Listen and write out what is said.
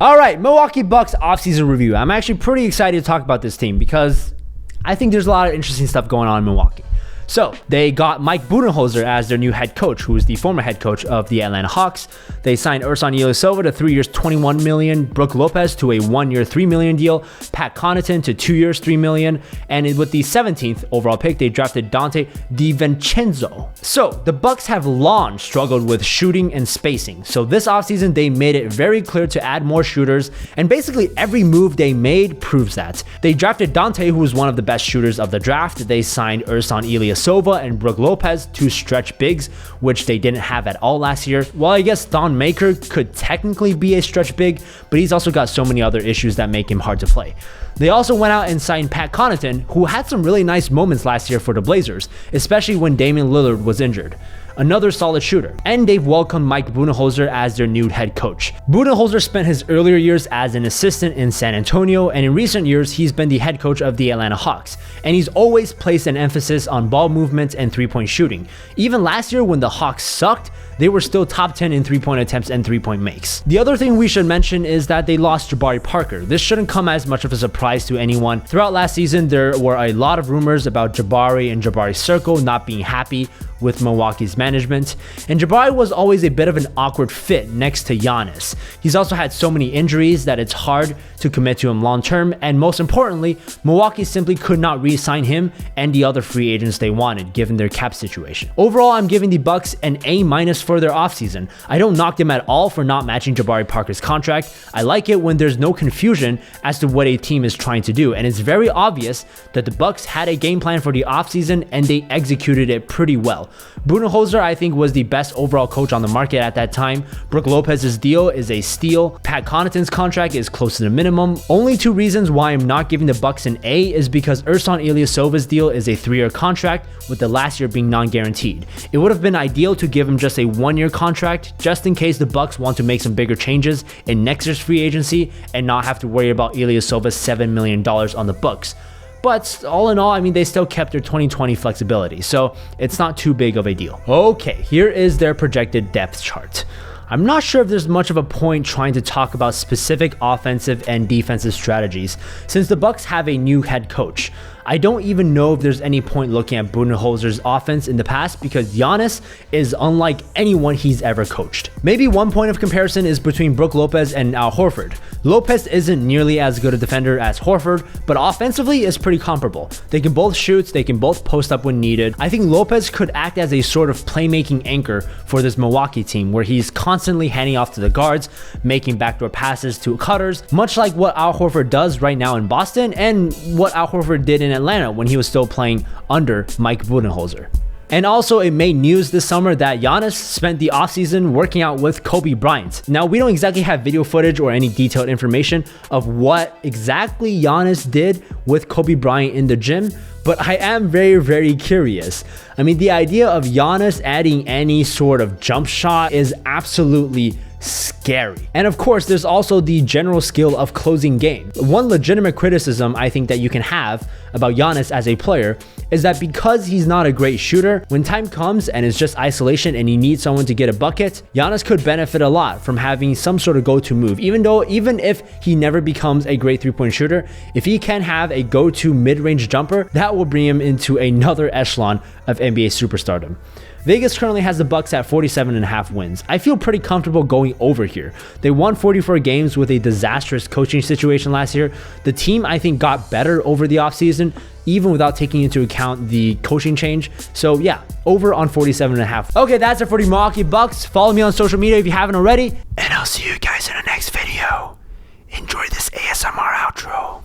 All right, Milwaukee Bucks offseason review. I'm actually pretty excited to talk about this team because I think there's a lot of interesting stuff going on in Milwaukee. So they got Mike Budenholzer as their new head coach, who is the former head coach of the Atlanta Hawks. They signed Ersan Ilyasova to 3 years, $21 million, Brook Lopez to a 1 year, $3 million deal, Pat Connaughton to 2 years, $3 million, and with the 17th overall pick, they drafted Dante DiVincenzo. So the Bucks have long struggled with shooting and spacing. So this offseason, they made it very clear to add more shooters, and basically every move they made proves that. They drafted Dante, who was one of the best shooters of the draft. They signed Ersan Ilyasova and Brook Lopez, two stretch bigs, which they didn't have at all last year. Well, I guess Thon Maker could technically be a stretch big, but he's also got so many other issues that make him hard to play. They also went out and signed Pat Connaughton, who had some really nice moments last year for the Blazers, especially when Damian Lillard was injured. Another solid shooter. And they've welcomed Mike Budenholzer as their new head coach. Budenholzer spent his earlier years as an assistant in San Antonio, and in recent years, he's been the head coach of the Atlanta Hawks. And he's always placed an emphasis on ball movement and three-point shooting. Even last year when the Hawks sucked, they were still top 10 in three-point attempts and three-point makes. The other thing we should mention is that they lost Jabari Parker. This shouldn't come as much of a surprise to anyone. Throughout last season, there were a lot of rumors about Jabari and Jabari's circle not being happy with Milwaukee's management, and Jabari was always a bit of an awkward fit next to Giannis. He's also had so many injuries that it's hard to commit to him long term, and most importantly, Milwaukee simply could not re-sign him and the other free agents they wanted given their cap situation. Overall, I'm giving the Bucks an A- for their offseason. I don't knock them at all for not matching Jabari Parker's contract. I like it when there's no confusion as to what a team is trying to do, and it's very obvious that the Bucks had a game plan for the offseason and they executed it pretty well. Budenholzer, I think, was the best overall coach on the market at that time. Brook Lopez's deal is a steal. Pat Connaughton's contract is close to the minimum. Only two reasons why I'm not giving the Bucks an A is because Ersan Ilyasova's deal is a 3-year contract, with the last year being non-guaranteed. It would have been ideal to give him just a 1-year contract, just in case the Bucks want to make some bigger changes in next year's free agency and not have to worry about Ilyasova's $7 million on the books. But all in all, I mean, they still kept their 2020 flexibility, so it's not too big of a deal. Okay, here is their projected depth chart. I'm not sure if there's much of a point trying to talk about specific offensive and defensive strategies, since the Bucks have a new head coach. I don't even know if there's any point looking at Budenholzer's offense in the past because Giannis is unlike anyone he's ever coached. Maybe one point of comparison is between Brook Lopez and Al Horford. Lopez isn't nearly as good a defender as Horford, but offensively is pretty comparable. They can both shoot, they can both post up when needed. I think Lopez could act as a sort of playmaking anchor for this Milwaukee team where he's constantly handing off to the guards, making backdoor passes to cutters, much like what Al Horford does right now in Boston and what Al Horford did in Atlanta when he was still playing under Mike Budenholzer. And also, it made news this summer that Giannis spent the offseason working out with Kobe Bryant. Now, we don't exactly have video footage or any detailed information of what exactly Giannis did with Kobe Bryant in the gym, but I am very, very curious. I mean, the idea of Giannis adding any sort of jump shot is absolutely scary. And of course, there's also the general skill of closing game. One legitimate criticism I think that you can have about Giannis as a player is that because he's not a great shooter, when time comes and it's just isolation and you need someone to get a bucket, Giannis could benefit a lot from having some sort of go-to move. Even if he never becomes a great three-point shooter, if he can have a go-to mid-range jumper, that will bring him into another echelon of NBA superstardom. Vegas currently has the Bucks at 47.5 wins. I feel pretty comfortable going over here. They won 44 games with a disastrous coaching situation last year. The team, I think, got better over the offseason, even without taking into account the coaching change. So yeah, over on 47.5. Okay, that's it for the Milwaukee Bucks. Follow me on social media if you haven't already, and I'll see you guys in the next video. Enjoy this ASMR outro.